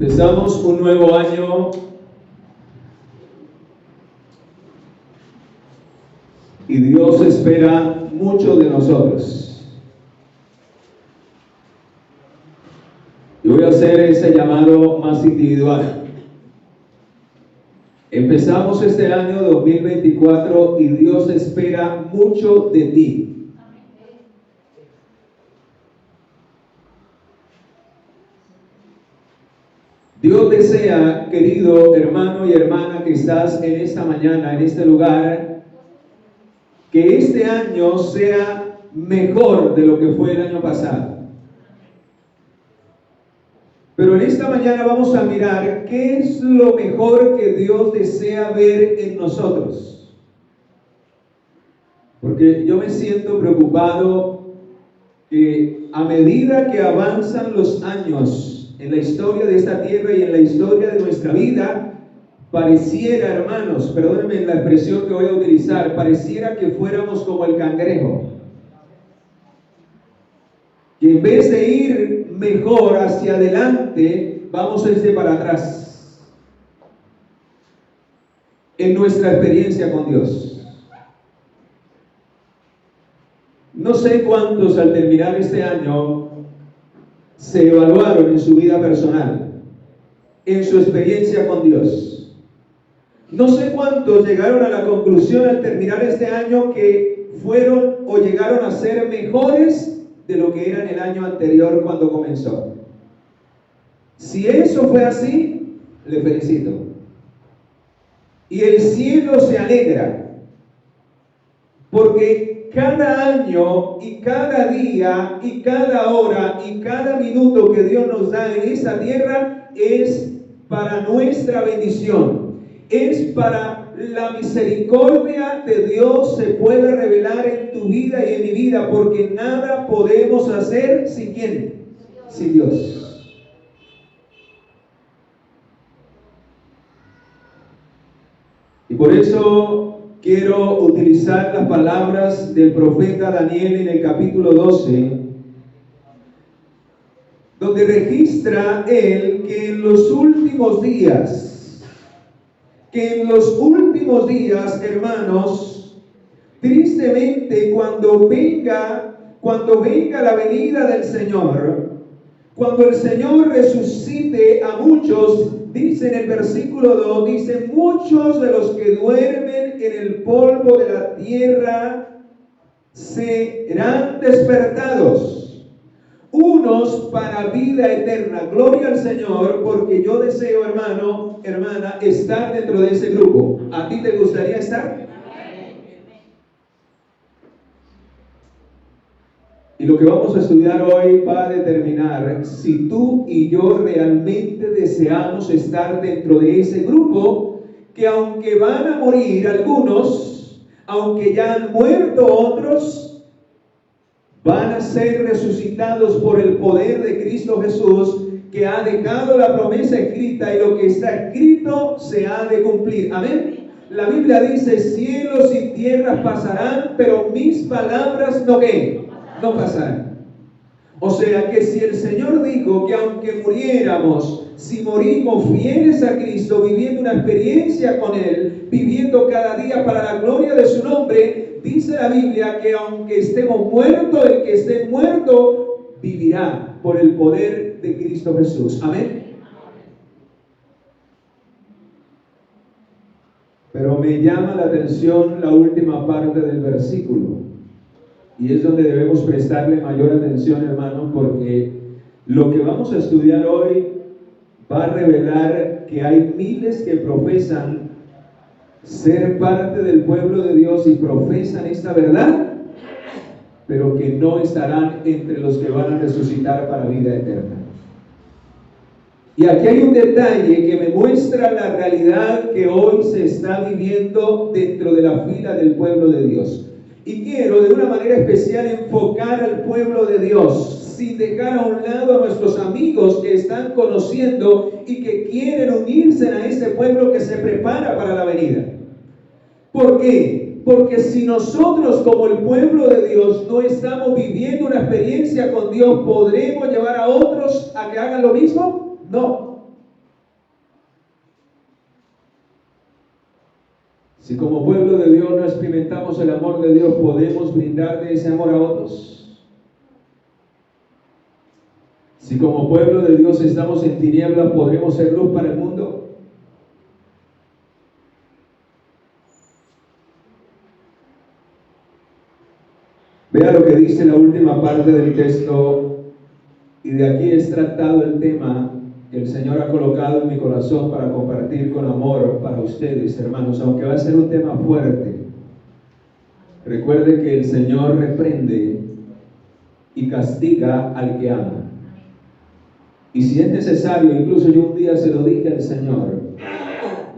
Empezamos un nuevo año y Dios espera mucho de nosotros. Yo voy a hacer ese llamado más individual. Empezamos este año 2024 y Dios espera mucho de ti. Dios desea, querido hermano y hermana que estás en esta mañana, en este lugar, que este año sea mejor de lo que fue el año pasado. Pero en esta mañana vamos a mirar qué es lo mejor que Dios desea ver en nosotros. Porque yo me siento preocupado que a medida que avanzan los años en la historia de esta tierra y en la historia de nuestra vida, pareciera, hermanos, perdónenme la expresión que voy a utilizar, pareciera que fuéramos como el cangrejo. Que en vez de ir mejor hacia adelante, vamos para atrás. En nuestra experiencia con Dios. No sé cuántos al terminar este año se evaluaron en su vida personal, en su experiencia con Dios. No sé cuántos llegaron a la conclusión al terminar este año que fueron o llegaron a ser mejores de lo que eran el año anterior cuando comenzó. Si eso fue así, le felicito. Y el cielo se alegra, porque cada año y cada día y cada hora y cada minuto que Dios nos da en esta tierra es para nuestra bendición, es para la misericordia de Dios se puede revelar en tu vida y en mi vida, porque nada podemos hacer sin ¿quién? Sin Dios. Y por eso quiero utilizar las palabras del profeta Daniel en el capítulo 12, donde registra él que en los últimos días, hermanos, tristemente cuando venga la venida del Señor, cuando el Señor resucite a muchos, dice en el versículo 2, dice, muchos de los que duermen en el polvo de la tierra serán despertados, unos para vida eterna. Gloria al Señor, porque yo deseo, hermano, hermana, estar dentro de ese grupo. ¿A ti te gustaría estar? Y lo que vamos a estudiar hoy va a determinar si tú y yo realmente deseamos estar dentro de ese grupo, que aunque van a morir algunos, aunque ya han muerto otros, van a ser resucitados por el poder de Cristo Jesús, que ha dejado la promesa escrita, y lo que está escrito se ha de cumplir. Amén. La Biblia dice, cielos y tierras pasarán, pero mis palabras no ¿qué? No pasarán. O sea que si el Señor dijo que aunque muriéramos, si morimos fieles a Cristo, viviendo una experiencia con Él, viviendo cada día para la gloria de su nombre, dice la Biblia que aunque estemos muertos, el que esté muerto vivirá por el poder de Cristo Jesús. Amén. Pero me llama la atención la última parte del versículo. Y es donde debemos prestarle mayor atención, hermanos, porque lo que vamos a estudiar hoy va a revelar que hay miles que profesan ser parte del pueblo de Dios y profesan esta verdad, pero que no estarán entre los que van a resucitar para vida eterna. Y aquí hay un detalle que me muestra la realidad que hoy se está viviendo dentro de la fila del pueblo de Dios. Y quiero de una manera especial enfocar al pueblo de Dios, sin dejar a un lado a nuestros amigos que están conociendo y que quieren unirse a este pueblo que se prepara para la venida. ¿Por qué? Porque si nosotros como el pueblo de Dios no estamos viviendo una experiencia con Dios, ¿podremos llevar a otros a que hagan lo mismo? No. Si como pueblo de Dios no experimentamos el amor de Dios, ¿podemos brindarle ese amor a otros? Si como pueblo de Dios estamos en tinieblas, ¿podremos ser luz para el mundo? Vea lo que dice la última parte del texto, y de aquí es tratado el tema que el Señor ha colocado en mi corazón para compartir con amor para ustedes, hermanos, aunque va a ser un tema fuerte. Recuerde que el Señor reprende y castiga al que ama. Y si es necesario, incluso yo un día se lo dije al Señor,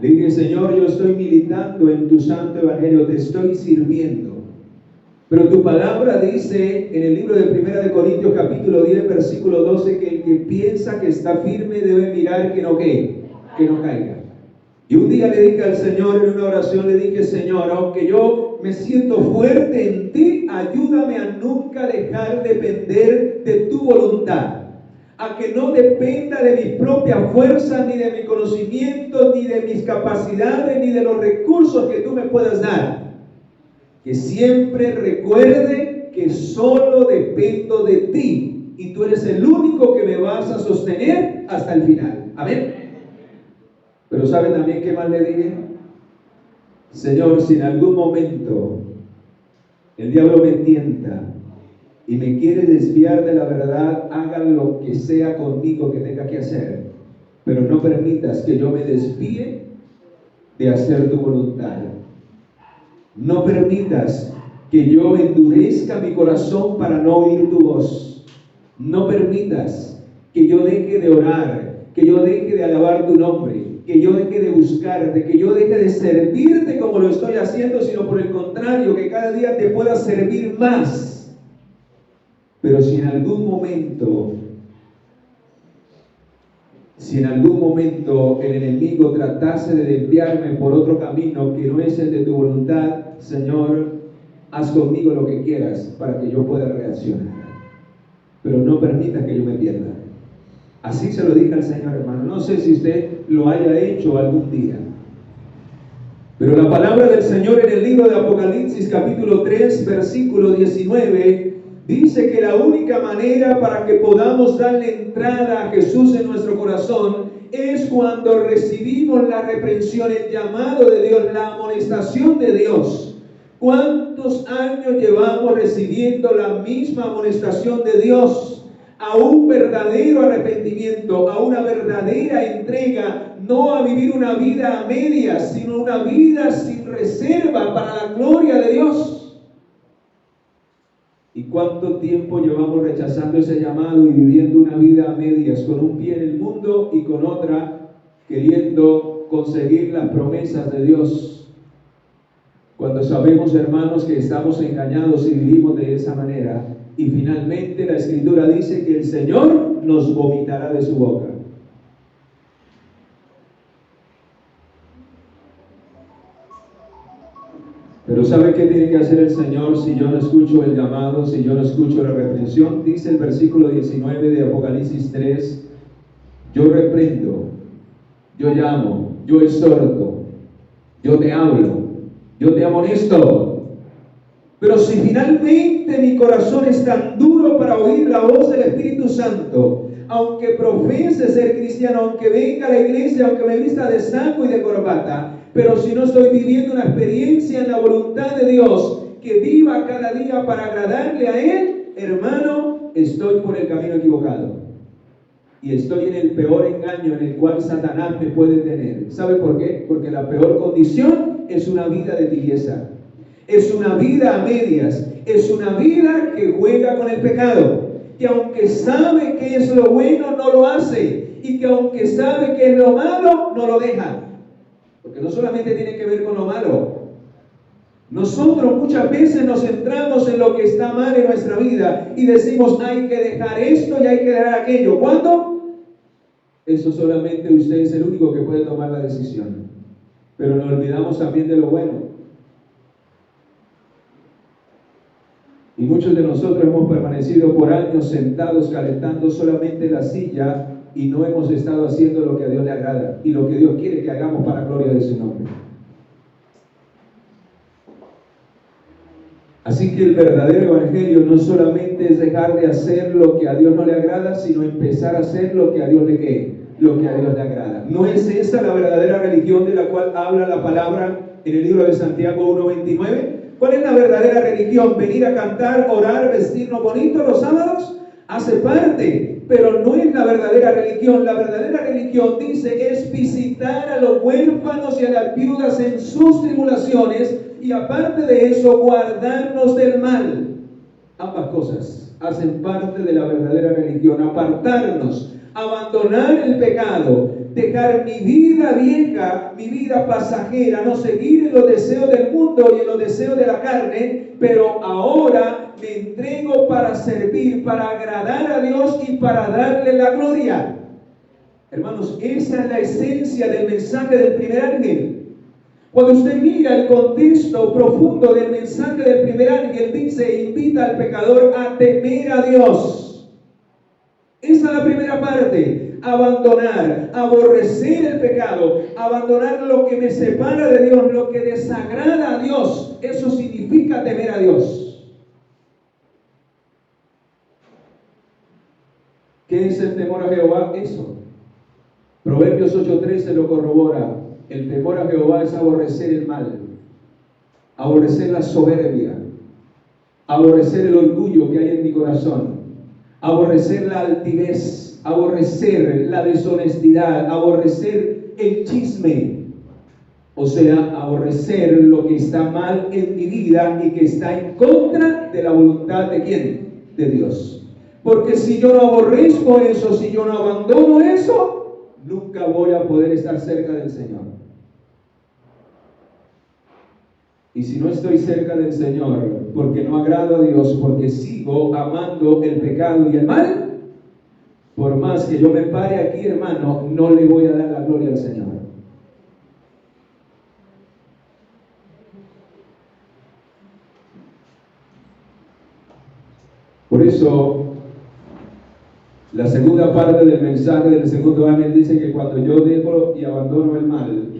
le dije: Señor, yo estoy militando en tu santo evangelio, te estoy sirviendo. Pero tu palabra dice en el libro de 1 Corintios capítulo 10 versículo 12 que el que piensa que está firme debe mirar que no caiga. Y un día le dije al Señor en una oración, le dije: Señor, aunque yo me siento fuerte en ti, ayúdame a nunca dejar depender de tu voluntad, a que no dependa de mi propia fuerza, ni de mi conocimiento, ni de mis capacidades, ni de los recursos que tú me puedas dar. Que siempre recuerde que solo dependo de ti y tú eres el único que me vas a sostener hasta el final. Amén. Pero ¿saben también qué más le dije? Señor, si en algún momento el diablo me tienta y me quiere desviar de la verdad, haga lo que sea conmigo que tenga que hacer, pero no permitas que yo me desvíe de hacer tu voluntad. No permitas que yo endurezca mi corazón para no oír tu voz. No permitas que yo deje de orar, que yo deje de alabar tu nombre, que yo deje de buscarte, que yo deje de servirte como lo estoy haciendo, sino por el contrario, que cada día te pueda servir más. Pero si en algún momento el enemigo tratase de desviarme por otro camino que no es el de tu voluntad, Señor, haz conmigo lo que quieras para que yo pueda reaccionar. Pero no permitas que yo me pierda. Así se lo dije al Señor, hermano. No sé si usted lo haya hecho algún día. Pero la palabra del Señor en el libro de Apocalipsis, capítulo 3, versículo 19, dice que la única manera para que podamos darle entrada a Jesús en nuestro corazón es cuando recibimos la reprensión, el llamado de Dios, la amonestación de Dios. ¿Cuántos años llevamos recibiendo la misma amonestación de Dios? A un verdadero arrepentimiento, a una verdadera entrega, no a vivir una vida a medias, sino una vida sin reserva para la gloria de Dios. ¿Y cuánto tiempo llevamos rechazando ese llamado y viviendo una vida a medias, con un pie en el mundo y con otra queriendo conseguir las promesas de Dios? Cuando sabemos, hermanos, que estamos engañados y vivimos de esa manera, y finalmente la Escritura dice que el Señor nos vomitará de su boca. Pero ¿sabe qué tiene que hacer el Señor si yo no escucho el llamado, si yo no escucho la reprensión? Dice el versículo 19 de Apocalipsis 3, yo reprendo, yo llamo, yo exhorto, yo te hablo, yo te amonesto. Pero si finalmente mi corazón es tan duro para oír la voz del Espíritu Santo, aunque profese ser cristiano, aunque venga a la iglesia, aunque me vista de saco y de corbata, pero si no estoy viviendo una experiencia en la voluntad de Dios, que viva cada día para agradarle a Él, hermano, estoy por el camino equivocado. Y estoy en el peor engaño en el cual Satanás me puede tener. ¿Sabe por qué? Porque la peor condición es una vida de tibieza. Es una vida a medias. Es una vida que juega con el pecado. Que aunque sabe que es lo bueno, no lo hace. Y que aunque sabe que es lo malo, no lo deja. Porque no solamente tiene que ver con lo malo. Nosotros muchas veces nos centramos en lo que está mal en nuestra vida y decimos, hay que dejar esto y hay que dejar aquello. ¿Cuándo? Eso solamente usted es el único que puede tomar la decisión. Pero nos olvidamos también de lo bueno. Y muchos de nosotros hemos permanecido por años sentados calentando solamente la silla y no hemos estado haciendo lo que a Dios le agrada y lo que Dios quiere que hagamos para la gloria de su nombre. Así que el verdadero evangelio no solamente es dejar de hacer lo que a Dios no le agrada, sino empezar a hacer lo que a Dios le ¿qué? Lo que a Dios le agrada. ¿No es esa la verdadera religión de la cual habla la palabra en el libro de Santiago 1:29? ¿Cuál es la verdadera religión? ¿Venir a cantar, orar, vestirnos bonitos los sábados? Hace parte, pero no es la verdadera religión. La verdadera religión, dice, es visitar a los huérfanos y a las viudas en sus tribulaciones, y aparte de eso, guardarnos del mal. Ambas cosas hacen parte de la verdadera religión. Apartarnos, abandonar el pecado, dejar mi vida vieja, mi vida pasajera, no seguir en los deseos del mundo y en los deseos de la carne, pero ahora me entrego para servir, para agradar a Dios y para darle la gloria. Hermanos, esa es la esencia del mensaje del primer ángel. Cuando usted mira el contexto profundo del mensaje del primer ángel, dice, invita al pecador a temer a Dios. Esa es la primera parte. Abandonar, aborrecer el pecado, abandonar lo que me separa de Dios, lo que desagrada a Dios. Eso significa temer a Dios. ¿Qué es el temor a Jehová? Eso. Proverbios 8:13 lo corrobora. El temor a Jehová es aborrecer el mal, aborrecer la soberbia, aborrecer el orgullo que hay en mi corazón, aborrecer la altivez, aborrecer la deshonestidad, aborrecer el chisme. O sea, aborrecer lo que está mal en mi vida y que está en contra de la voluntad de ¿quién? De Dios. Porque si yo no aborrezco eso, si yo no abandono eso, nunca voy a poder estar cerca del Señor. Y si no estoy cerca del Señor, porque no agrado a Dios, porque sigo amando el pecado y el mal, por más que yo me pare aquí, hermano, no le voy a dar la gloria al Señor. Por eso, la segunda parte del mensaje del segundo ángel dice que cuando yo dejo y abandono el mal,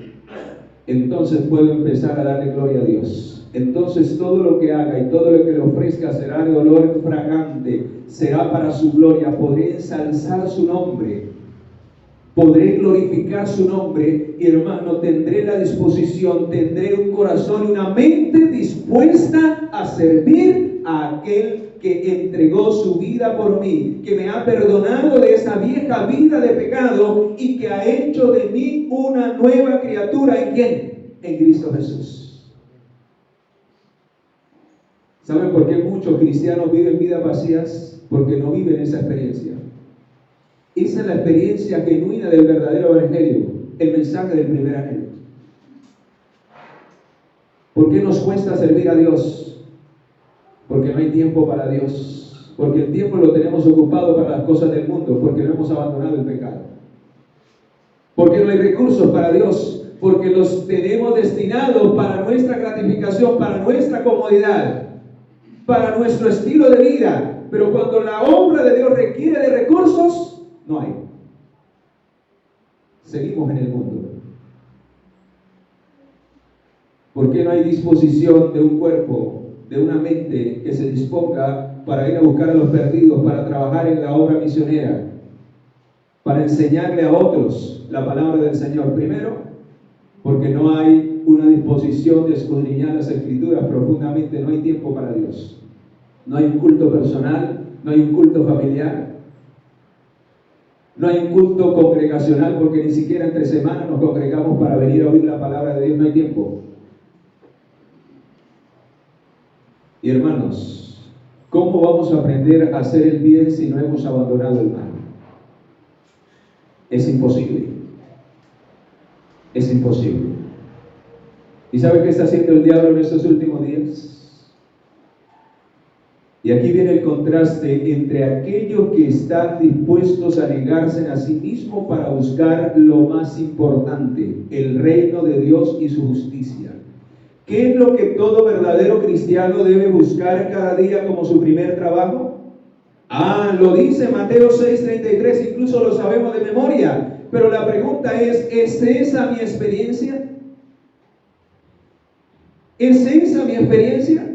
entonces puedo empezar a darle gloria a Dios. Entonces todo lo que haga y todo lo que le ofrezca será de olor fragante, será para su gloria. Podré ensalzar su nombre, podré glorificar su nombre, y hermano, tendré la disposición, tendré un corazón y una mente dispuesta a servir a aquel que entregó su vida por mí, que me ha perdonado de esa vieja vida de pecado y que ha hecho de mí una nueva criatura. ¿En quién? En Cristo Jesús. ¿Saben por qué muchos cristianos viven vidas vacías? Porque no viven esa experiencia. Esa es la experiencia genuina del verdadero evangelio, el mensaje del primer ángel. ¿Por qué nos cuesta servir a Dios? Porque no hay tiempo para Dios, porque el tiempo lo tenemos ocupado para las cosas del mundo, porque no hemos abandonado el pecado. Porque no hay recursos para Dios, porque los tenemos destinados para nuestra gratificación, para nuestra comodidad, para nuestro estilo de vida. Pero cuando la obra de Dios requiere de recursos, no hay. Seguimos en el mundo. ¿Por qué no hay disposición de un cuerpo, de una mente que se disponga para ir a buscar a los perdidos, para trabajar en la obra misionera, para enseñarle a otros la palabra del Señor? Primero, porque no hay una disposición de escudriñar las Escrituras profundamente, no hay tiempo para Dios. No hay un culto personal, no hay un culto familiar, no hay un culto congregacional, porque ni siquiera entre semanas nos congregamos para venir a oír la palabra de Dios, no hay tiempo. Y hermanos, ¿cómo vamos a aprender a hacer el bien si no hemos abandonado el mal? Es imposible. Es imposible. ¿Y sabe qué está haciendo el diablo en estos últimos días? Y aquí viene el contraste entre aquellos que están dispuestos a negarse a sí mismos para buscar lo más importante, el reino de Dios y su justicia. ¿Qué es lo que todo verdadero cristiano debe buscar cada día como su primer trabajo? Lo dice Mateo 6:33, incluso lo sabemos de memoria. Pero la pregunta ¿es esa mi experiencia? ¿Es esa mi experiencia?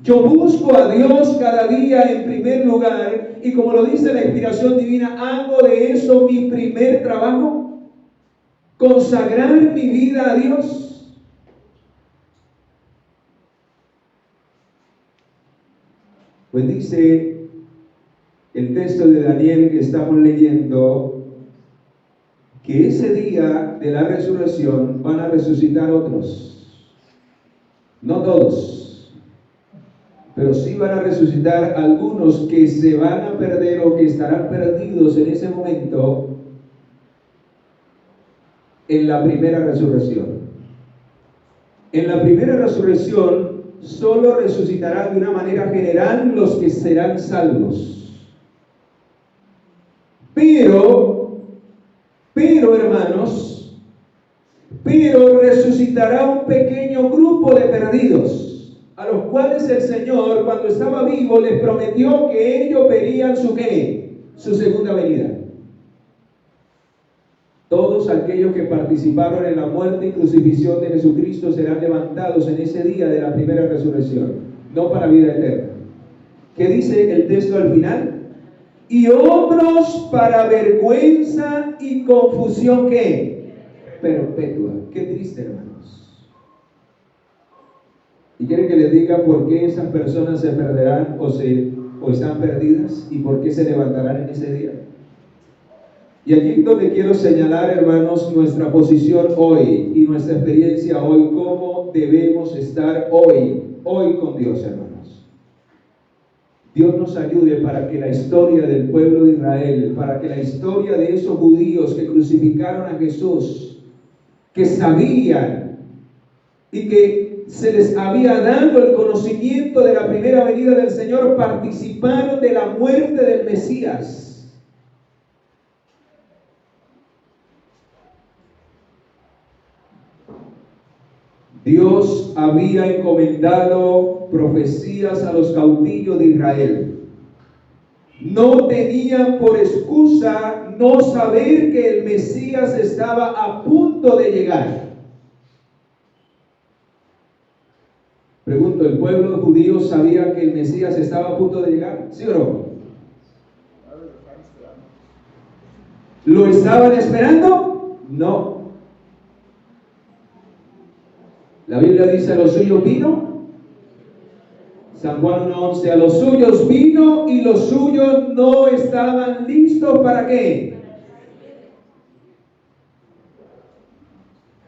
Yo busco a Dios cada día en primer lugar y como lo dice la inspiración divina, hago de eso mi primer trabajo, consagrar mi vida a Dios. Pues dice el texto de Daniel que estamos leyendo que ese día de la resurrección van a resucitar otros, no todos, pero sí van a resucitar algunos que se van a perder o que estarán perdidos en ese momento en la primera resurrección. En la primera resurrección solo resucitarán de una manera general los que serán salvos. Pero hermanos, resucitará un pequeño grupo de perdidos, a los cuales el Señor, cuando estaba vivo, les prometió que ellos verían su ¿qué? Su segunda venida. Todos aquellos que participaron en la muerte y crucifixión de Jesucristo serán levantados en ese día de la primera resurrección, no para vida eterna. ¿Qué dice el texto al final? Y otros para vergüenza y confusión ¿qué? Perpetua. Qué triste, hermanos. ¿Y quieren que les diga por qué esas personas se perderán o están perdidas y por qué se levantarán en ese día? Y aquí es donde quiero señalar, hermanos, nuestra posición hoy y nuestra experiencia hoy, cómo debemos estar hoy con Dios, hermanos. Dios nos ayude para que la historia del pueblo de Israel, para que la historia de esos judíos que crucificaron a Jesús, que sabían y que se les había dado el conocimiento de la primera venida del Señor, participaron de la muerte del Mesías. Dios había encomendado profecías a los caudillos de Israel. No tenían por excusa no saber que el Mesías estaba a punto de llegar. Pregunto, ¿el pueblo judío sabía que el Mesías estaba a punto de llegar? ¿Sí o no? ¿Lo estaban esperando? No. La Biblia dice: a los suyos vino. San Juan 1:11, a los suyos vino y los suyos no estaban listos ¿para qué?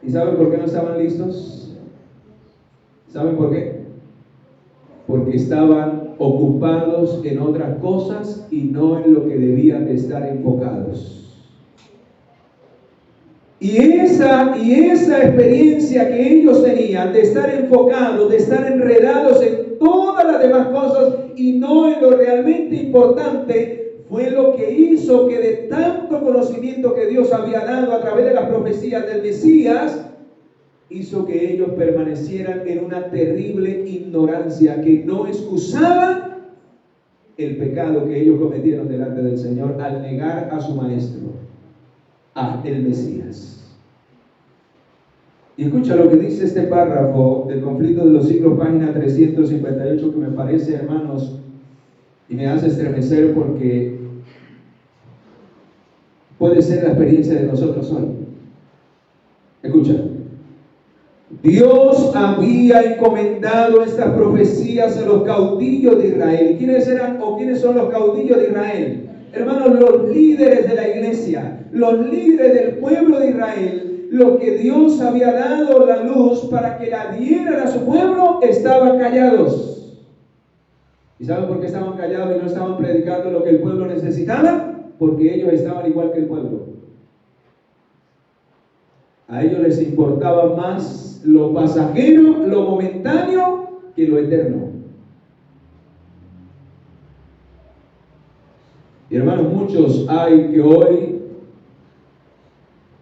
¿Y saben por qué no estaban listos? ¿Saben por qué? Porque estaban ocupados en otras cosas y no en lo que debían de estar enfocados. Y esa experiencia que ellos tenían de estar enfocados, de estar enredados en todas las demás cosas y no en lo realmente importante, fue lo que hizo que de tanto conocimiento que Dios había dado a través de las profecías del Mesías, hizo que ellos permanecieran en una terrible ignorancia que no excusaba el pecado que ellos cometieron delante del Señor al negar a su maestro, el Mesías. Y escucha lo que dice este párrafo del Conflicto de los Siglos, página 358, que me parece, hermanos, y me hace estremecer porque puede ser la experiencia de nosotros hoy. Escucha. Dios había encomendado estas profecías a los caudillos de Israel. ¿Y quiénes eran o quiénes son los caudillos de Israel? Hermanos, los líderes de la iglesia, los líderes del pueblo de Israel. Lo que Dios había dado la luz para que la dieran a su pueblo, estaban callados. ¿Y saben por qué estaban callados y no estaban predicando lo que el pueblo necesitaba? Porque ellos estaban igual que el pueblo. A ellos les importaba más lo pasajero, lo momentáneo, que lo eterno. Y hermanos, muchos hay que hoy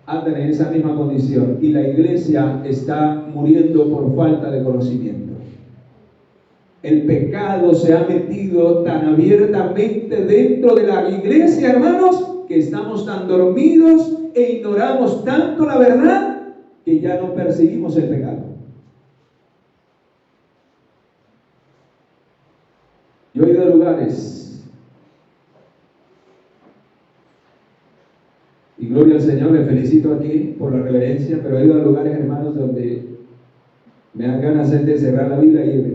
andan en esa misma condición y la iglesia está muriendo por falta de conocimiento. El pecado se ha metido tan abiertamente dentro de la iglesia, hermanos, que estamos tan dormidos e ignoramos tanto la verdad que ya no percibimos el pecado. Yo he ido a lugares, y gloria al Señor, le felicito aquí por la reverencia, pero he ido a lugares, hermanos, donde me dan ganas de cerrar la Biblia y irme.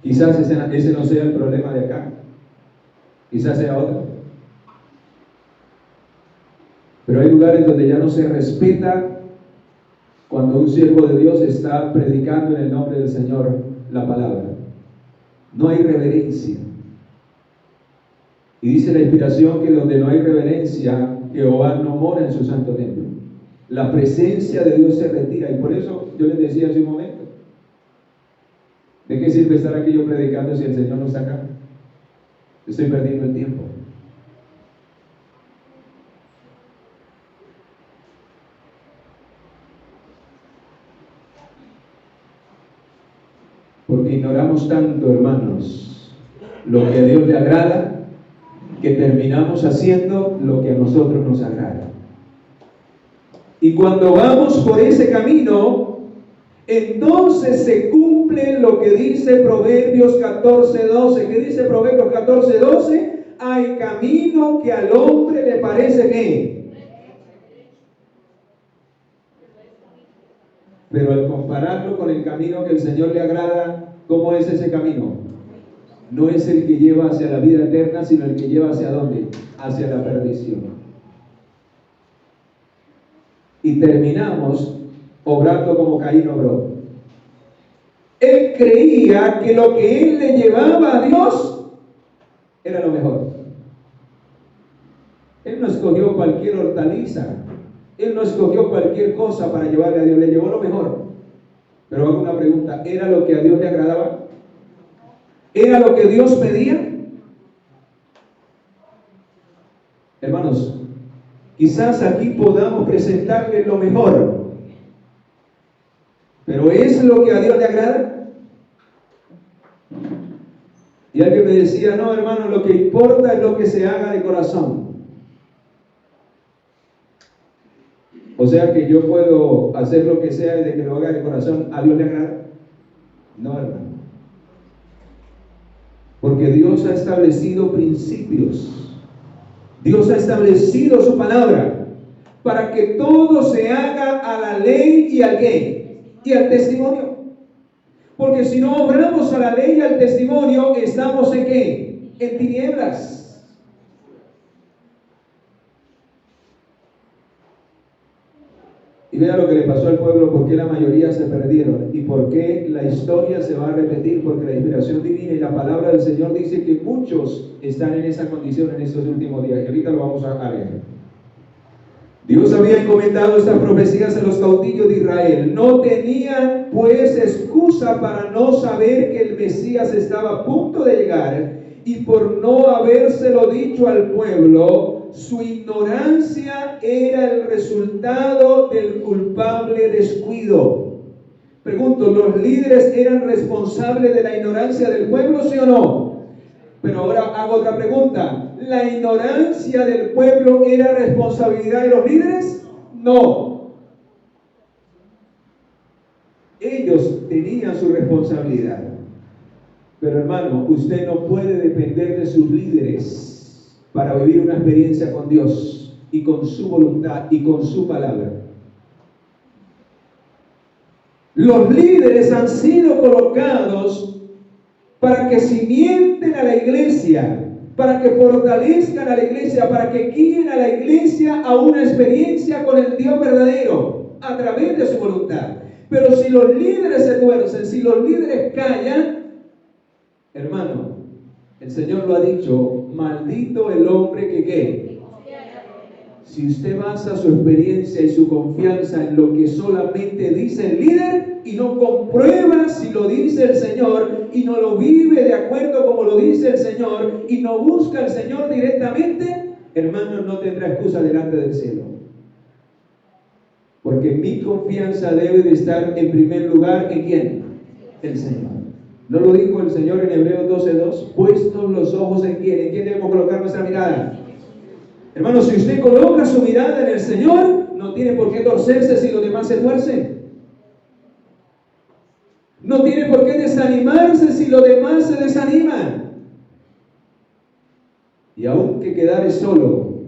Quizás ese no sea el problema de acá, quizás sea otro. Pero hay lugares donde ya no se respeta cuando un siervo de Dios está predicando en el nombre del Señor la palabra. No hay reverencia. Y dice la inspiración que donde no hay reverencia, Jehová no mora en su santo templo. La presencia de Dios se retira. Y por eso yo les decía hace un momento, ¿de qué sirve estar aquí yo predicando si el Señor no está acá? Estoy perdiendo el tiempo. Porque ignoramos tanto, hermanos, lo que a Dios le agrada, que terminamos haciendo lo que a nosotros nos agrada. Y cuando vamos por ese camino, entonces se cumple lo que dice Proverbios 14:12. ¿Qué dice Proverbios 14:12? Hay camino que al hombre le parece ¿qué? Pero al compararlo con el camino que el Señor le agrada, ¿cómo es ese camino? No es el que lleva hacia la vida eterna, sino el que lleva hacia ¿dónde? Hacia la perdición. Y terminamos obrando como Caín obró. Él creía que lo que él le llevaba a Dios era lo mejor. Él no escogió cualquier hortaliza. Él no escogió cualquier cosa para llevarle a Dios. Le llevó lo mejor. Pero hago una pregunta. ¿Era lo que a Dios le agradaba? ¿Era lo que Dios pedía? Hermanos, quizás aquí podamos presentarle lo mejor, pero ¿es lo que a Dios le agrada? Y alguien me decía, no, hermano, lo que importa es lo que se haga de corazón. O sea que yo puedo hacer lo que sea desde que lo haga de corazón, ¿a Dios le agrada? No, hermano. Porque Dios ha establecido principios. Dios ha establecido su palabra para que todo se haga a la ley y al qué, y al testimonio. Porque si no obramos a la ley y al testimonio, estamos en qué, en tinieblas. Y vea lo que le pasó al pueblo, por qué la mayoría se perdieron y por qué la historia se va a repetir, porque la inspiración divina y la palabra del Señor dice que muchos están en esa condición en estos últimos días. Y ahorita lo vamos a ver. Dios había encomendado estas profecías a los caudillos de Israel. No tenían pues excusa para no saber que el Mesías estaba a punto de llegar, y por no habérselo dicho al pueblo, su ignorancia era el resultado del culpable descuido. Pregunto, ¿los líderes eran responsables de la ignorancia del pueblo, sí o no? Pero ahora hago otra pregunta. ¿La ignorancia del pueblo era responsabilidad de los líderes? No. Ellos tenían su responsabilidad. Pero hermano, usted no puede depender de sus líderes para vivir una experiencia con Dios y con su voluntad y con su palabra. Los líderes han sido colocados para que cimienten a la iglesia, para que fortalezcan a la iglesia, para que guíen a la iglesia a una experiencia con el Dios verdadero a través de su voluntad. Pero si los líderes se tuercen, si los líderes callan, hermano, el Señor lo ha dicho, maldito el hombre que ¿qué? Si usted basa su experiencia y su confianza en lo que solamente dice el líder y no comprueba si lo dice el Señor y no lo vive de acuerdo como lo dice el Señor y no busca al Señor directamente, hermano, no tendrá excusa delante del cielo. Porque mi confianza debe de estar en primer lugar ¿en quién? El Señor. ¿No lo dijo el Señor en Hebreos 12:2? Puestos los ojos en quién. ¿En quién debemos colocar nuestra mirada? Hermano, si usted coloca su mirada en el Señor, no tiene por qué torcerse si los demás se tuercen. No tiene por qué desanimarse si los demás se desaniman. Y aunque quedare solo,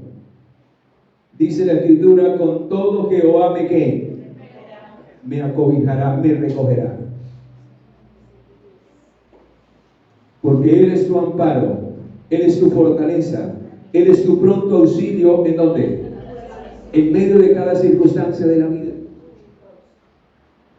dice la Escritura, con todo Jehová me ¿qué? Me acobijará, me recogerá. Porque Él es tu amparo, Él es tu fortaleza, Él es tu pronto auxilio, ¿en dónde? En medio de cada circunstancia de la vida.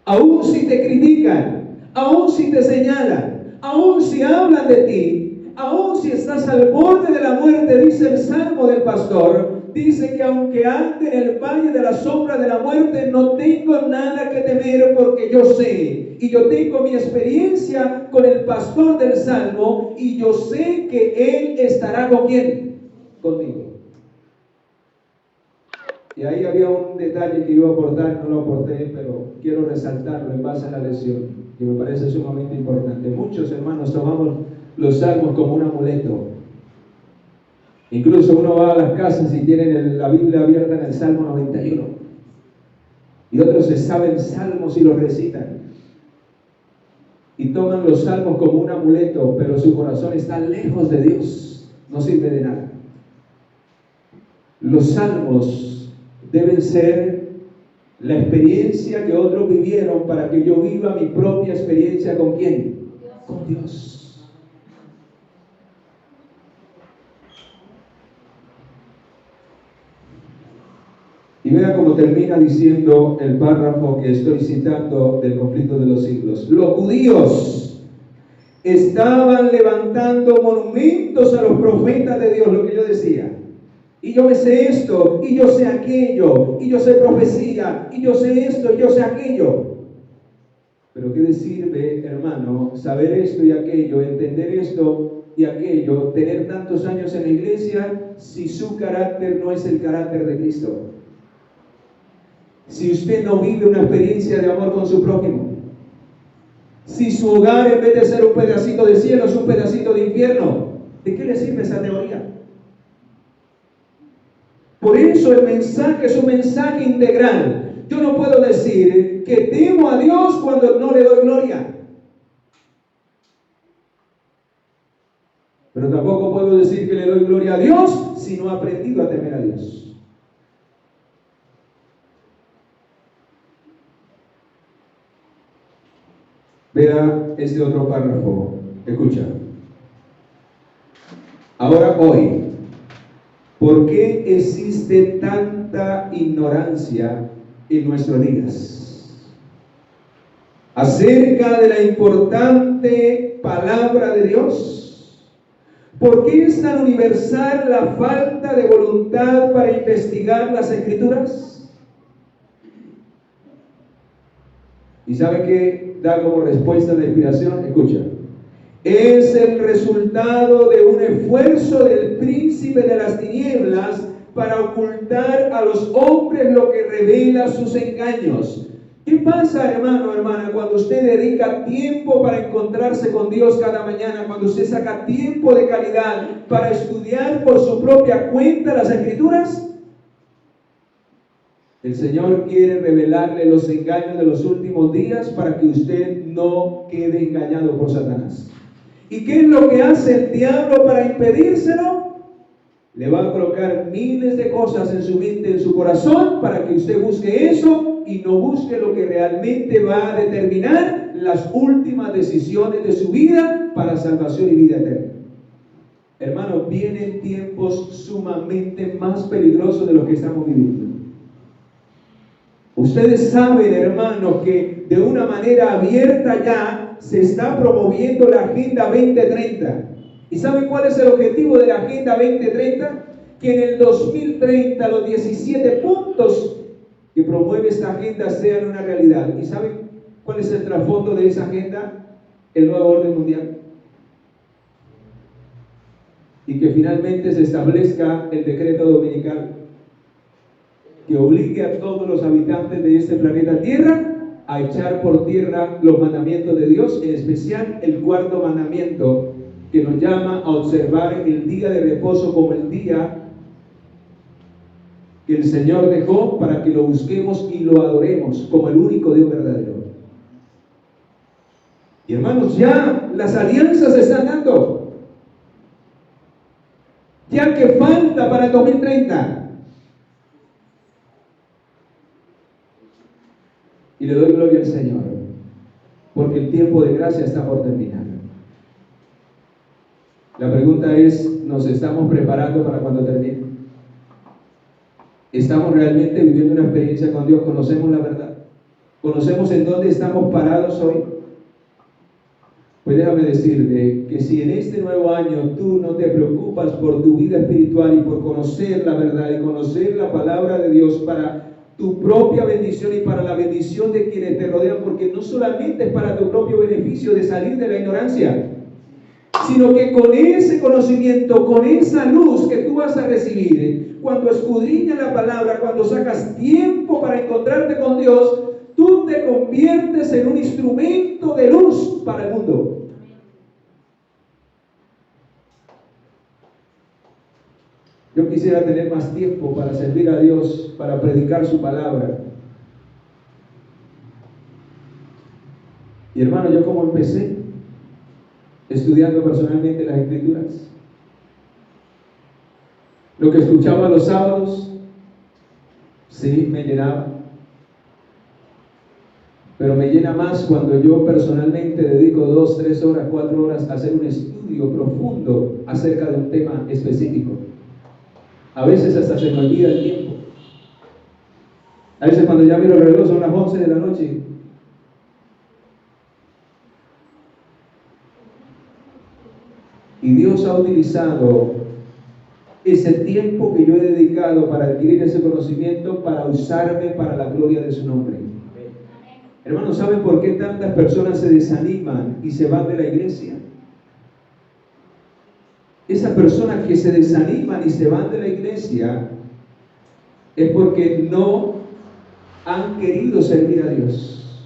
Aún si te critican, aún si te señalan, aún si hablan de ti, aún si estás al borde de la muerte, dice el Salmo del pastor, dice que aunque ande en el valle de la sombra de la muerte, no tengo nada que temer porque yo sé, y yo tengo mi experiencia con el pastor del Salmo, y yo sé que Él estará ¿con quién? Conmigo. Y ahí había un detalle que iba a aportar, no lo aporté, pero quiero resaltarlo en base a la lección, que me parece sumamente importante. Muchos hermanos tomamos los salmos como un amuleto. Incluso uno va a las casas y tienen la Biblia abierta en el Salmo 91. Y otros se saben salmos y los recitan. Y toman los salmos como un amuleto, pero su corazón está lejos de Dios. No sirve de nada. Los salmos deben ser la experiencia que otros vivieron para que yo viva mi propia experiencia ¿con quién? Con Dios. Y vea cómo termina diciendo el párrafo que estoy citando del conflicto de los siglos. Los judíos estaban levantando monumentos a los profetas de Dios, lo que yo decía. Y yo me sé esto, y yo sé aquello, y yo sé profecía, y yo sé esto, y yo sé aquello. Pero ¿qué le sirve, hermano, saber esto y aquello, entender esto y aquello, tener tantos años en la iglesia, si su carácter no es el carácter de Cristo? Si usted no vive una experiencia de amor con su prójimo, si su hogar en vez de ser un pedacito de cielo es un pedacito de infierno, ¿de qué le sirve esa teoría? Por eso el mensaje es un mensaje integral. Yo no puedo decir que temo a Dios cuando no le doy gloria. Pero tampoco puedo decir que le doy gloria a Dios si no he aprendido a temer a Dios. Vea este otro párrafo. Escucha. Ahora hoy, ¿por qué existe tanta ignorancia en nuestros días acerca de la importante palabra de Dios? ¿Por qué es tan universal la falta de voluntad para investigar las Escrituras? ¿Y sabe qué da como respuesta de inspiración? Escucha. Es el resultado de un esfuerzo del príncipe de las tinieblas para ocultar a los hombres lo que revela sus engaños. ¿Qué pasa, hermano, hermana, cuando usted dedica tiempo para encontrarse con Dios cada mañana, cuando usted saca tiempo de calidad para estudiar por su propia cuenta las Escrituras? El Señor quiere revelarle los engaños de los últimos días para que usted no quede engañado por Satanás. ¿Y qué es lo que hace el diablo para impedírselo? Le va a colocar miles de cosas en su mente, en su corazón, para que usted busque eso y no busque lo que realmente va a determinar las últimas decisiones de su vida para salvación y vida eterna. Hermanos, vienen tiempos sumamente más peligrosos de los que estamos viviendo. Ustedes saben, hermanos, que de una manera abierta ya se está promoviendo la Agenda 2030. ¿Y saben cuál es el objetivo de la Agenda 2030? Que en el 2030 los 17 puntos que promueve esta agenda sean una realidad. ¿Y saben cuál es el trasfondo de esa agenda? El nuevo orden mundial. Y que finalmente se establezca el decreto dominical que obligue a todos los habitantes de este planeta Tierra a echar por tierra los mandamientos de Dios, en especial el cuarto mandamiento, que nos llama a observar el día de reposo como el día que el Señor dejó para que lo busquemos y lo adoremos como el único Dios verdadero. Y hermanos, ya las alianzas se están dando. Ya que falta para el 2030. Y le doy gloria al Señor, porque el tiempo de gracia está por terminar. La pregunta es, ¿nos estamos preparando para cuando termine? ¿Estamos realmente viviendo una experiencia con Dios? ¿Conocemos la verdad? ¿Conocemos en dónde estamos parados hoy? Pues déjame decirte que si en este nuevo año tú no te preocupas por tu vida espiritual y por conocer la verdad y conocer la palabra de Dios para tu propia bendición y para la bendición de quienes te rodean, porque no solamente es para tu propio beneficio de salir de la ignorancia, sino que con ese conocimiento, con esa luz que tú vas a recibir, cuando escudriñas la palabra, cuando sacas tiempo para encontrarte con Dios, tú te conviertes en un instrumento de luz para el mundo. Yo quisiera tener más tiempo para servir a Dios, para predicar su palabra. Y hermano, ¿yo cómo empecé? Estudiando personalmente las Escrituras. Lo que escuchaba los sábados, sí, me llenaba. Pero me llena más cuando yo personalmente dedico 2, 3 horas, 4 horas a hacer un estudio profundo acerca de un tema específico. A veces hasta se me olvida el tiempo. A veces cuando ya miro el reloj son las 11 de la noche. Y Dios ha utilizado ese tiempo que yo he dedicado para adquirir ese conocimiento para usarme para la gloria de su nombre. Hermanos, ¿saben por qué tantas personas se desaniman y se van de la iglesia? Esas personas que se desaniman y se van de la iglesia es porque no han querido servir a Dios.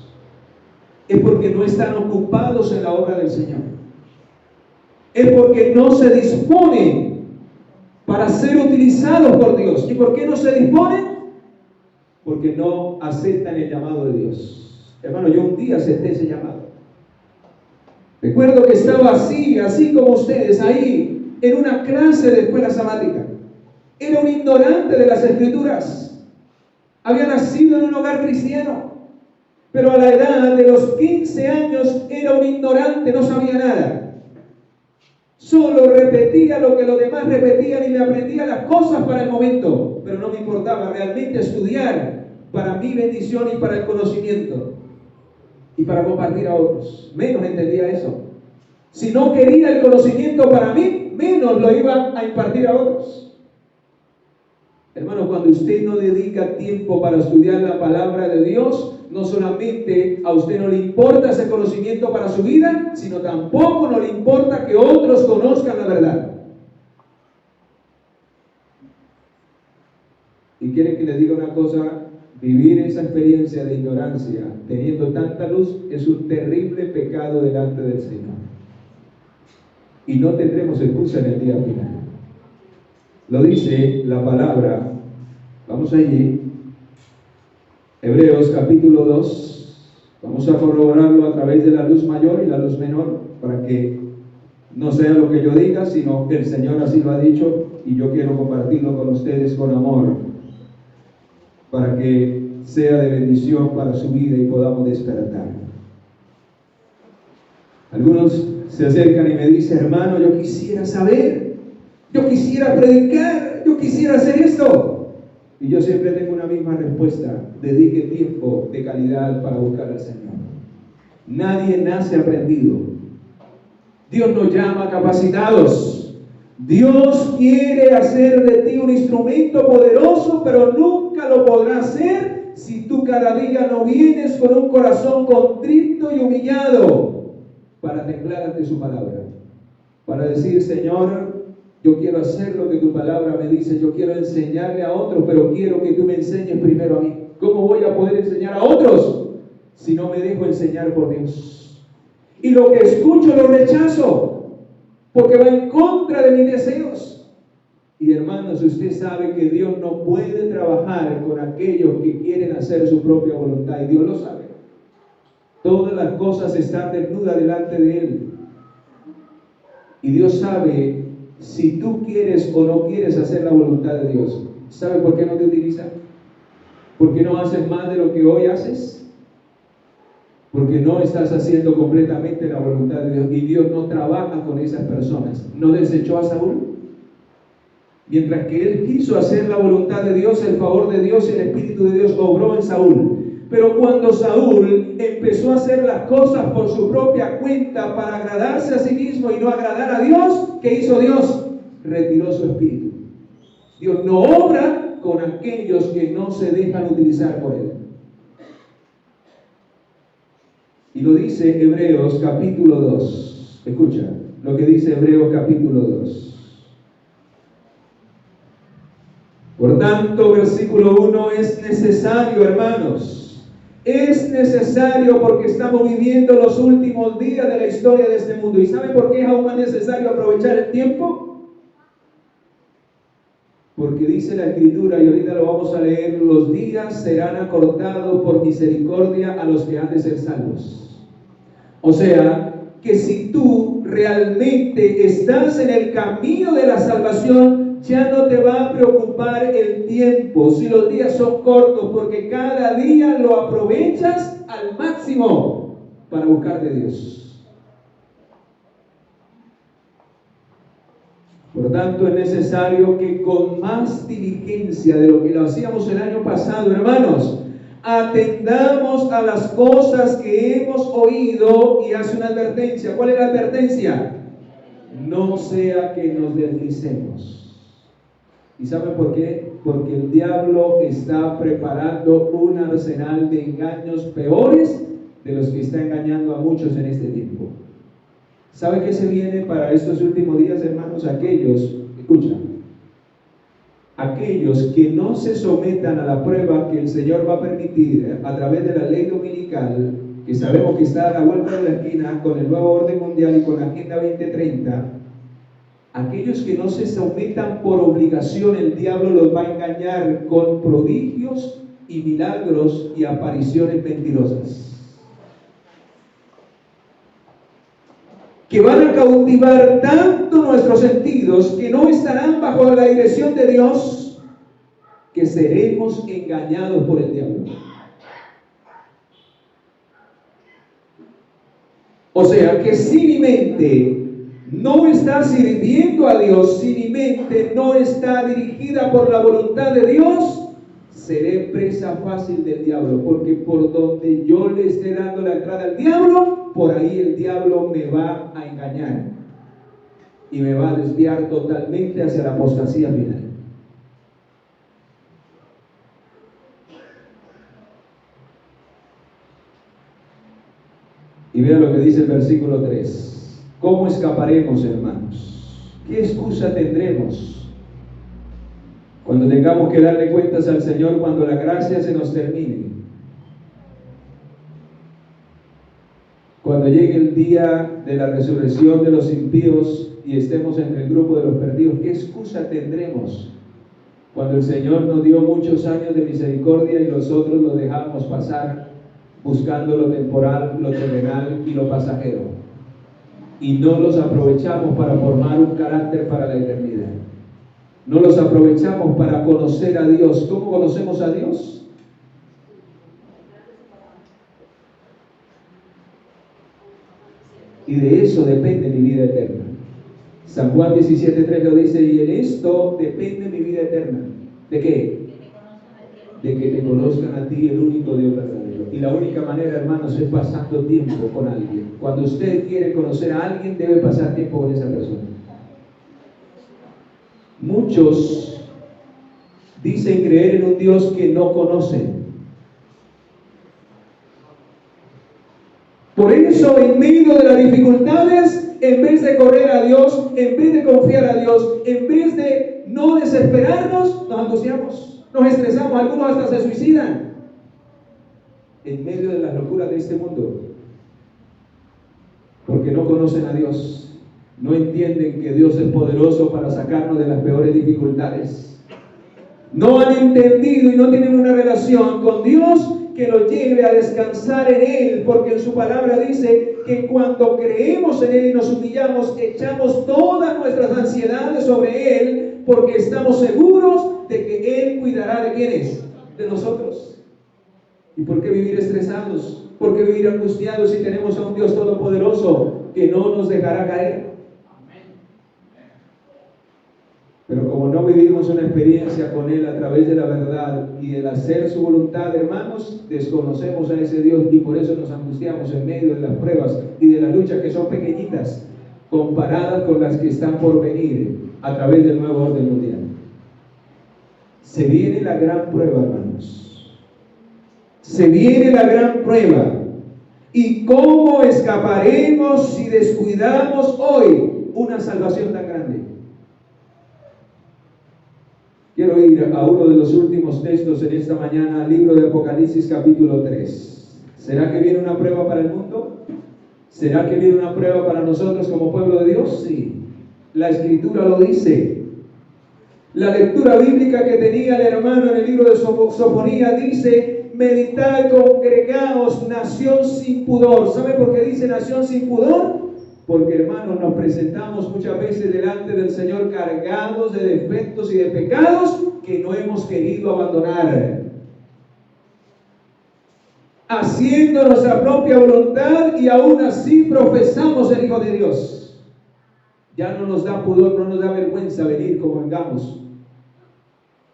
Es porque no están ocupados en la obra del Señor. Es porque no se disponen para ser utilizados por Dios. ¿Y por qué no se disponen? Porque no aceptan el llamado de Dios. Hermano, yo un día acepté ese llamado. Recuerdo que estaba así como ustedes, ahí en una clase de escuela sabática. Era un ignorante de las Escrituras. Había nacido en un hogar cristiano, pero a la edad de los 15 años era un ignorante, no sabía nada. Solo repetía lo que los demás repetían y me aprendía las cosas para el momento, pero no me importaba realmente estudiar para mi bendición y para el conocimiento y para compartir a otros. Menos entendía eso. Si no quería el conocimiento para mí, menos lo iba a impartir a otros. Hermano, cuando usted no dedica tiempo para estudiar la palabra de Dios, no solamente a usted no le importa ese conocimiento para su vida, sino tampoco no le importa que otros conozcan la verdad. Y quieren que les diga una cosa, vivir esa experiencia de ignorancia, teniendo tanta luz, es un terrible pecado delante del Señor. Y no tendremos excusa en el día final. Lo dice la palabra, vamos allí, Hebreos capítulo 2, vamos a corroborarlo a través de la luz mayor y la luz menor, para que no sea lo que yo diga, sino que el Señor así lo ha dicho, y yo quiero compartirlo con ustedes con amor, para que sea de bendición para su vida y podamos despertar. Algunos se acercan y me dicen, hermano, yo quisiera saber, yo quisiera predicar, yo quisiera hacer esto. Y yo siempre tengo una misma respuesta: dedique tiempo de calidad para buscar al Señor. Nadie nace aprendido. Dios nos llama capacitados. Dios quiere hacer de ti un instrumento poderoso, pero nunca lo podrá hacer si tú cada día no vienes con un corazón contrito y humillado para temblar ante su palabra, para decir, Señor, yo quiero hacer lo que tu palabra me dice, yo quiero enseñarle a otros, pero quiero que tú me enseñes primero a mí. ¿Cómo voy a poder enseñar a otros si no me dejo enseñar por Dios? Y lo que escucho lo rechazo, porque va en contra de mis deseos. Y hermanos, usted sabe que Dios no puede trabajar con aquellos que quieren hacer su propia voluntad, y Dios lo sabe. Todas las cosas están desnudas delante de Él. Y Dios sabe si tú quieres o no quieres hacer la voluntad de Dios. ¿Sabe por qué no te utiliza? ¿Por qué no haces más de lo que hoy haces? Porque no estás haciendo completamente la voluntad de Dios. Y Dios no trabaja con esas personas. ¿No desechó a Saúl? Mientras que él quiso hacer la voluntad de Dios, el favor de Dios y el Espíritu de Dios obró en Saúl. Pero cuando Saúl empezó a hacer las cosas por su propia cuenta para agradarse a sí mismo y no agradar a Dios, ¿qué hizo Dios? Retiró su espíritu. Dios no obra con aquellos que no se dejan utilizar por Él. Y lo dice Hebreos capítulo 2. Escucha lo que dice Hebreos capítulo 2. Por tanto, versículo 1, es necesario, hermanos, es necesario porque estamos viviendo los últimos días de la historia de este mundo. ¿Y saben por qué es aún más necesario aprovechar el tiempo? Porque dice la Escritura, y ahorita lo vamos a leer, los días serán acortados por misericordia a los que han de ser salvos. O sea, que si tú realmente estás en el camino de la salvación, ya no te va a preocupar el tiempo, si los días son cortos, porque cada día lo aprovechas al máximo para buscar de Dios. Por tanto, es necesario que con más diligencia de lo que lo hacíamos el año pasado, hermanos, atendamos a las cosas que hemos oído. Y hace una advertencia. ¿Cuál es la advertencia? No sea que nos deslicemos. ¿Y saben por qué? Porque el diablo está preparando un arsenal de engaños peores de los que está engañando a muchos en este tiempo. ¿Sabe qué se viene para estos últimos días, hermanos? Aquellos, escucha, aquellos que no se sometan a la prueba que el Señor va a permitir a través de la ley dominical, que sabemos que está a la vuelta de la esquina con el nuevo orden mundial y con la Agenda 2030, aquellos que no se sometan por obligación, el diablo los va a engañar con prodigios y milagros y apariciones mentirosas, que van a cautivar tanto nuestros sentidos que no estarán bajo la dirección de Dios, que seremos engañados por el diablo. O sea, que si mi mente no está sirviendo a Dios, si mi mente no está dirigida por la voluntad de Dios, seré presa fácil del diablo, porque por donde yo le esté dando la entrada al diablo, por ahí el diablo me va a engañar y me va a desviar totalmente hacia la apostasía final. Y vean lo que dice el versículo 3. ¿Cómo escaparemos, hermanos? ¿Qué excusa tendremos cuando tengamos que darle cuentas al Señor cuando la gracia se nos termine? Cuando llegue el día de la resurrección de los impíos y estemos entre el grupo de los perdidos, ¿qué excusa tendremos cuando el Señor nos dio muchos años de misericordia y nosotros lo dejamos pasar buscando lo temporal, lo terrenal y lo pasajero? Y no los aprovechamos para formar un carácter para la eternidad. No los aprovechamos para conocer a Dios. ¿Cómo conocemos a Dios? Y de eso depende mi vida eterna. San Juan 17:3 lo dice, y en esto depende mi vida eterna. ¿De qué? De que te conozcan a ti, el único Dios verdadero. Y la única manera, hermanos, es pasando tiempo con alguien. Cuando usted quiere conocer a alguien, debe pasar tiempo con esa persona. Muchos dicen creer en un Dios que no conocen. Por eso, en medio de las dificultades, en vez de correr a Dios, en vez de confiar a Dios, en vez de no desesperarnos, nos angustiamos, nos estresamos, algunos hasta se suicidan en medio de las locuras de este mundo, porque no conocen a Dios, no entienden que Dios es poderoso para sacarnos de las peores dificultades, no han entendido y no tienen una relación con Dios que que nos lleve a descansar en Él, porque en su palabra dice que cuando creemos en Él y nos humillamos, echamos todas nuestras ansiedades sobre Él, porque estamos seguros de que Él cuidará de ¿quiénes? De nosotros. ¿Y por qué vivir estresados? ¿Por qué vivir angustiados si tenemos a un Dios todopoderoso que no nos dejará caer? Pero como no vivimos una experiencia con Él a través de la verdad y del hacer su voluntad, hermanos, desconocemos a ese Dios y por eso nos angustiamos en medio de las pruebas y de las luchas que son pequeñitas comparadas con las que están por venir a través del nuevo orden mundial. Se viene la gran prueba, hermanos. Se viene la gran prueba. ¿Y cómo escaparemos si descuidamos hoy una salvación tan grande? Quiero ir a uno de los últimos textos en esta mañana, al libro de Apocalipsis capítulo 3. ¿Será que viene una prueba para el mundo? ¿Será que viene una prueba para nosotros como pueblo de Dios? Sí. La Escritura lo dice. La lectura bíblica que tenía el hermano en el libro de Sofonía dice: meditad, congregaos, nación sin pudor. ¿Sabe por qué dice nación sin pudor? Porque, hermanos, nos presentamos muchas veces delante del Señor cargados de defectos y de pecados que no hemos querido abandonar, haciendo nuestra propia voluntad, y aún así profesamos el Hijo de Dios. Ya no nos da pudor, no nos da vergüenza venir como vengamos.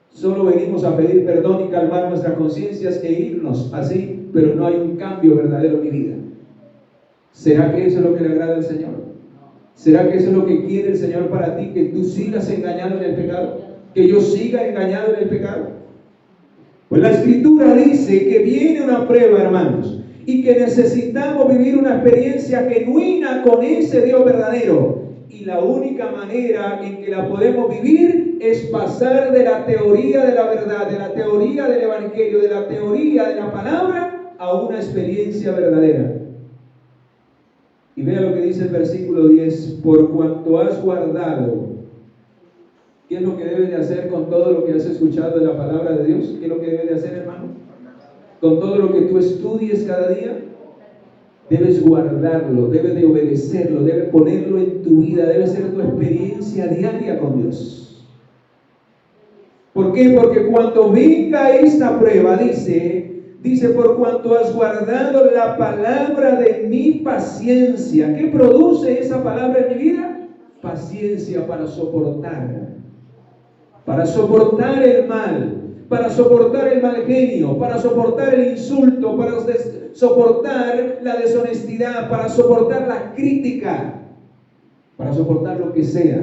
Solo venimos a pedir perdón y calmar nuestras conciencias e irnos así, pero no hay un cambio verdadero en mi vida. ¿Será que eso es lo que le agrada al Señor? ¿Será que eso es lo que quiere el Señor para ti? ¿Que tú sigas engañado en el pecado? ¿Que yo siga engañado en el pecado? Pues la Escritura dice que viene una prueba, hermanos, y que necesitamos vivir una experiencia genuina con ese Dios verdadero. Y la única manera en que la podemos vivir es pasar de la teoría de la verdad, de la teoría del Evangelio, de la teoría de la palabra, a una experiencia verdadera. Y vea lo que dice el versículo 10: por cuanto has guardado. ¿Qué es lo que debes de hacer con todo lo que has escuchado de la palabra de Dios? ¿Qué es lo que debes de hacer, hermano? Con todo lo que tú estudies cada día, debes guardarlo, debes de obedecerlo, debes ponerlo en tu vida, debe ser tu experiencia diaria con Dios. ¿Por qué? Porque cuando venga esta prueba, dice, por cuanto has guardado la palabra de mi paciencia. ¿Qué produce esa palabra en mi vida? Paciencia para soportar el mal, para soportar el mal genio, para soportar el insulto, para soportar la deshonestidad, para soportar la crítica, para soportar lo que sea.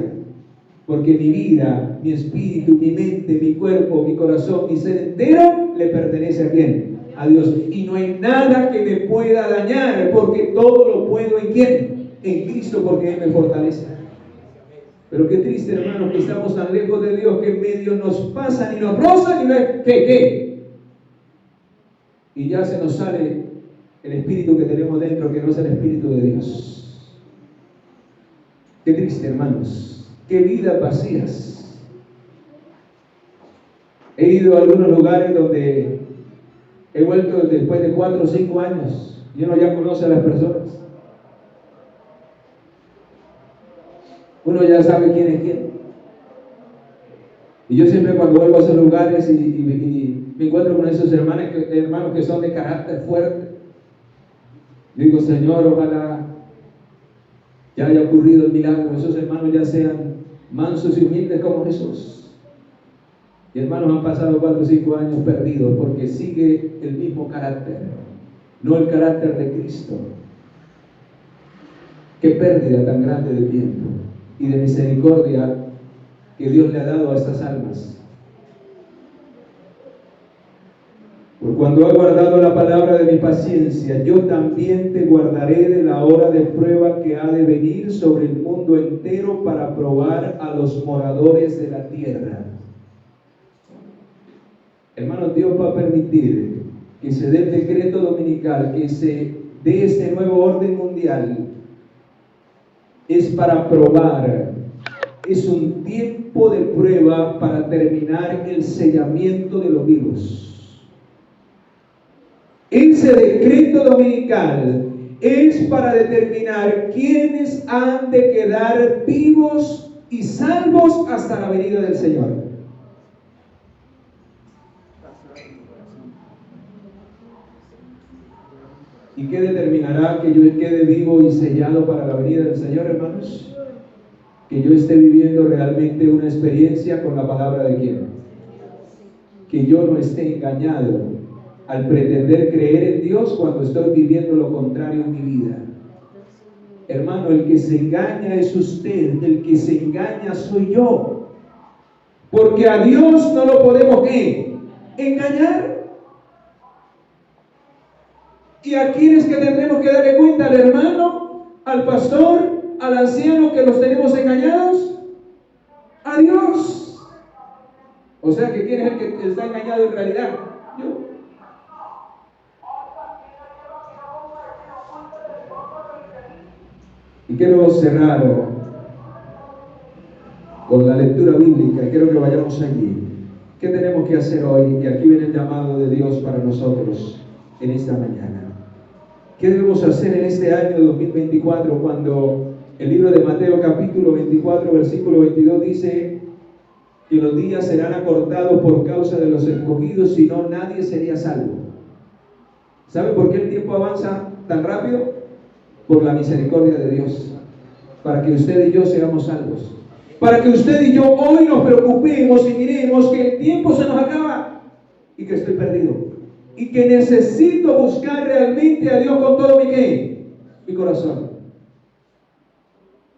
Porque mi vida, mi espíritu, mi mente, mi cuerpo, mi corazón, mi ser entero le pertenece ¿a quién? A Dios. Y no hay nada que me pueda dañar, porque todo lo puedo ¿en quién? En Cristo, porque Él me fortalece. Pero qué triste, hermano, que estamos tan lejos de Dios que en medio nos pasan y nos rozan y no es ¿qué? Y ya se nos sale el espíritu que tenemos dentro, que no es el espíritu de Dios. Qué triste, hermanos. Qué vidas vacías. He ido a algunos lugares donde he vuelto después de 4 o 5 años y uno ya conoce a las personas. Uno ya sabe quién es quién. Y yo siempre cuando vuelvo a esos lugares y me encuentro con esos hermanos que son de carácter fuerte, digo, Señor, ojalá ya haya ocurrido el milagro, esos hermanos ya sean mansos y humildes como Jesús. Y hermanos han pasado 4 o 5 años perdidos porque sigue el mismo carácter, no el carácter de Cristo. Qué pérdida tan grande de tiempo y de misericordia que Dios le ha dado a estas almas. Por cuando he guardado la palabra de mi paciencia, yo también te guardaré de la hora de prueba que ha de venir sobre el mundo entero para probar a los moradores de la tierra. Hermanos, Dios va a permitir que se dé el decreto dominical, que se dé este nuevo orden mundial. Es para probar, es un tiempo de prueba para terminar el sellamiento de los vivos. ese decreto dominical es para determinar quiénes han de quedar vivos y salvos hasta la venida del Señor. ¿Y qué determinará que yo quede vivo y sellado para la venida del Señor, hermanos? Que yo esté viviendo realmente una experiencia con la palabra de quién. Que yo no esté engañado al pretender creer en Dios cuando estoy viviendo lo contrario en mi vida. Hermano, el que se engaña es usted, el que se engaña soy yo. Porque a Dios no lo podemos ¿qué? Engañar. ¿Y a quiénes que tendremos que darle cuenta? ¿Al hermano? ¿Al pastor? ¿Al anciano que los tenemos engañados? A Dios. O sea que ¿quién es el que está engañado en realidad? Yo. Y quiero cerrar con la lectura bíblica y quiero que vayamos allí. ¿Qué tenemos que hacer hoy? Y aquí viene el llamado de Dios para nosotros en esta mañana. ¿Qué debemos hacer en este año 2024 cuando el libro de Mateo capítulo 24 versículo 22 dice que los días serán acortados por causa de los escogidos, si no nadie sería salvo? ¿Sabe por qué el tiempo avanza tan rápido? Por la misericordia de Dios, para que usted y yo seamos salvos, para que usted y yo hoy nos preocupemos y miremos que el tiempo se nos acaba y que estoy perdido y que necesito buscar realmente a Dios con todo mi corazón.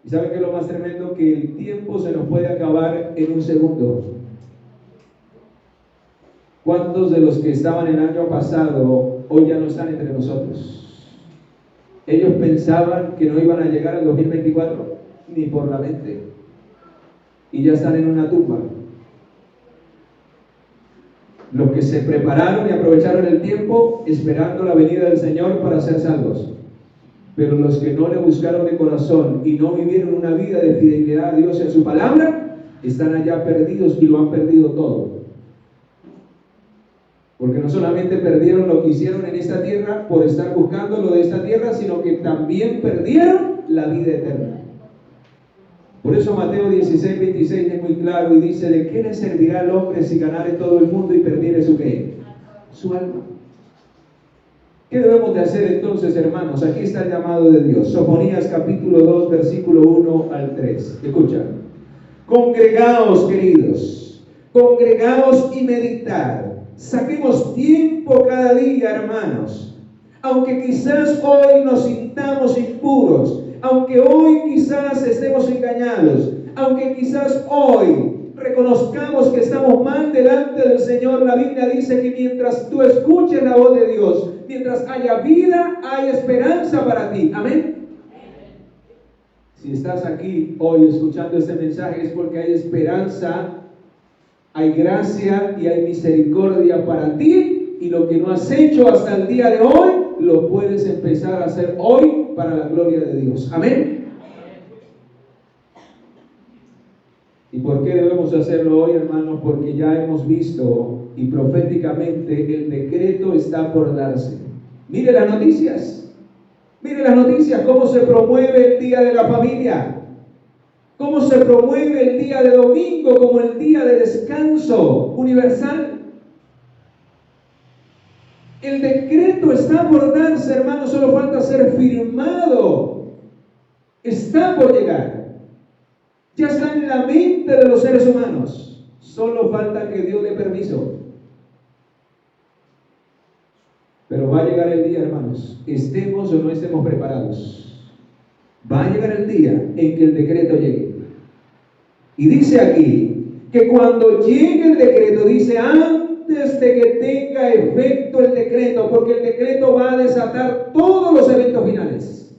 ¿Y saben qué es lo más tremendo? Que el tiempo se nos puede acabar en un segundo. ¿Cuántos de los que estaban el año pasado hoy ya no están entre nosotros? Ellos pensaban que no iban a llegar al 2024 ni por la mente y ya están en una tumba. Los que se prepararon y aprovecharon el tiempo esperando la venida del Señor para ser salvos, pero los que no le buscaron de corazón y no vivieron una vida de fidelidad a Dios en su palabra, están allá perdidos y lo han perdido todo. Porque no solamente perdieron lo que hicieron en esta tierra por estar buscando lo de esta tierra, sino que también perdieron la vida eterna. Por eso Mateo 16, 26 es muy claro y dice: ¿de qué le servirá al hombre si ganare todo el mundo y perdiere su qué? Su alma. ¿Qué debemos de hacer entonces, hermanos? Aquí está el llamado de Dios. Sofonías capítulo 2, versículo 1 al 3. Escucha. Congregaos, queridos, congregaos y meditad. Saquemos tiempo cada día, hermanos. Aunque quizás hoy nos sintamos impuros, aunque hoy quizás estemos engañados, aunque quizás hoy reconozcamos que estamos mal delante del Señor, la Biblia dice que mientras tú escuches la voz de Dios, mientras haya vida, hay esperanza para ti. Amén. Si estás aquí hoy escuchando este mensaje es porque hay esperanza, hay gracia y hay misericordia para ti, y lo que no has hecho hasta el día de hoy lo puedes empezar a hacer hoy para la gloria de Dios. Amén. ¿Y por qué debemos hacerlo hoy, hermanos? Porque ya hemos visto y proféticamente el decreto está por darse. Mire las noticias. Mire las noticias, cómo se promueve el Día de la Familia, cómo se promueve el día de domingo como el día de descanso universal. El decreto está por darse, hermanos, solo falta ser firmado. Está por llegar. Ya está en la mente de los seres humanos. Solo falta que Dios dé permiso. Pero va a llegar el día, hermanos, estemos o no estemos preparados. Va a llegar el día en que el decreto llegue. Y dice aquí que cuando llegue el decreto, dice antes de que tenga efecto el decreto, porque el decreto va a desatar todos los eventos finales.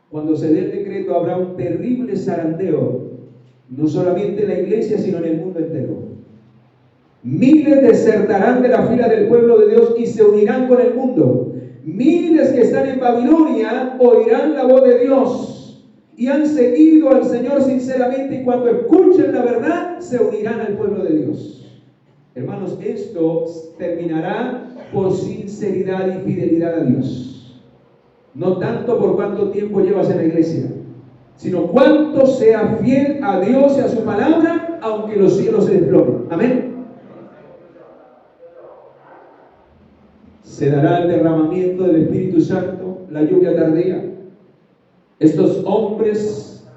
Cuando se dé el decreto habrá un terrible zarandeo, no solamente en la iglesia, sino en el mundo entero. Miles desertarán de la fila del pueblo de Dios y se unirán con el mundo. Miles que están en Babilonia oirán la voz de Dios y han seguido al Señor sinceramente, y cuando escuchen la verdad se unirán al pueblo de Dios. Hermanos, esto terminará por sinceridad y fidelidad a Dios. No tanto por cuánto tiempo llevas en la iglesia, sino cuánto sea fiel a Dios y a su palabra, aunque los cielos se desplomen. Amén. Se dará el derramamiento del Espíritu Santo, la lluvia tardía. Estos hombres,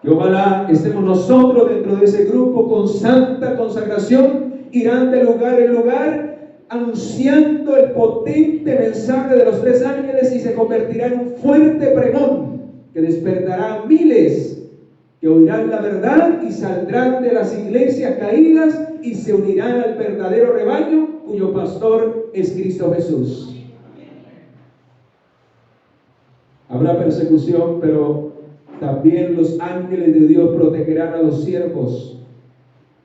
que ojalá estemos nosotros dentro de ese grupo con santa consagración, irán de lugar en lugar anunciando el potente mensaje de los 3 ángeles y se convertirá en un fuerte pregón que despertará a miles que oirán la verdad y saldrán de las iglesias caídas y se unirán al verdadero rebaño cuyo pastor es Cristo Jesús. Habrá persecución, pero también los ángeles de Dios protegerán a los siervos.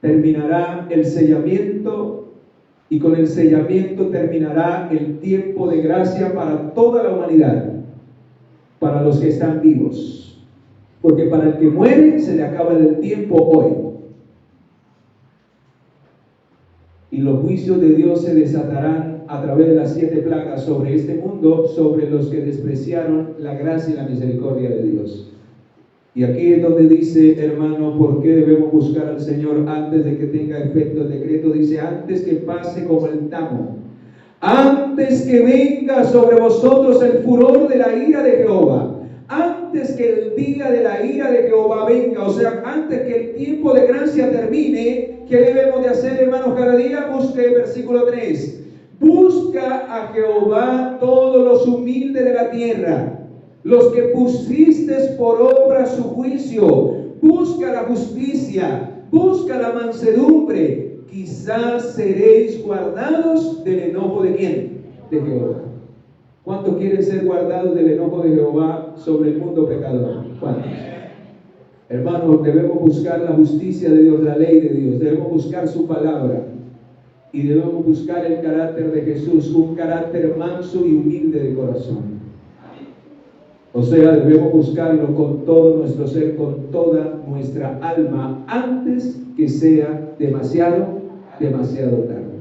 Terminará el sellamiento y con el sellamiento terminará el tiempo de gracia para toda la humanidad, para los que están vivos, porque para el que muere se le acaba el tiempo hoy. Y los juicios de Dios se desatarán a través de las 7 plagas sobre este mundo, sobre los que despreciaron la gracia y la misericordia de Dios. Y aquí es donde dice, hermano, ¿por qué debemos buscar al Señor antes de que tenga efecto el decreto? Dice, antes que pase como el tamo, antes que venga sobre vosotros el furor de la ira de Jehová, antes que el día de la ira de Jehová venga, o sea, antes que el tiempo de gracia termine, ¿qué debemos de hacer, hermanos, cada día? Busque, versículo 3, busca a Jehová todos los humildes de la tierra, los que pusiste por obra su juicio. Busca la justicia, busca la mansedumbre, quizás seréis guardados del enojo ¿de quién? De Jehová. ¿Cuántos quieren ser guardados del enojo de Jehová sobre el mundo pecador? ¿Cuántos? Hermanos, debemos buscar la justicia de Dios, la ley de Dios, debemos buscar su palabra y debemos buscar el carácter de Jesús, un carácter manso y humilde de corazón. O sea, debemos buscarlo con todo nuestro ser, con toda nuestra alma, antes que sea demasiado tarde.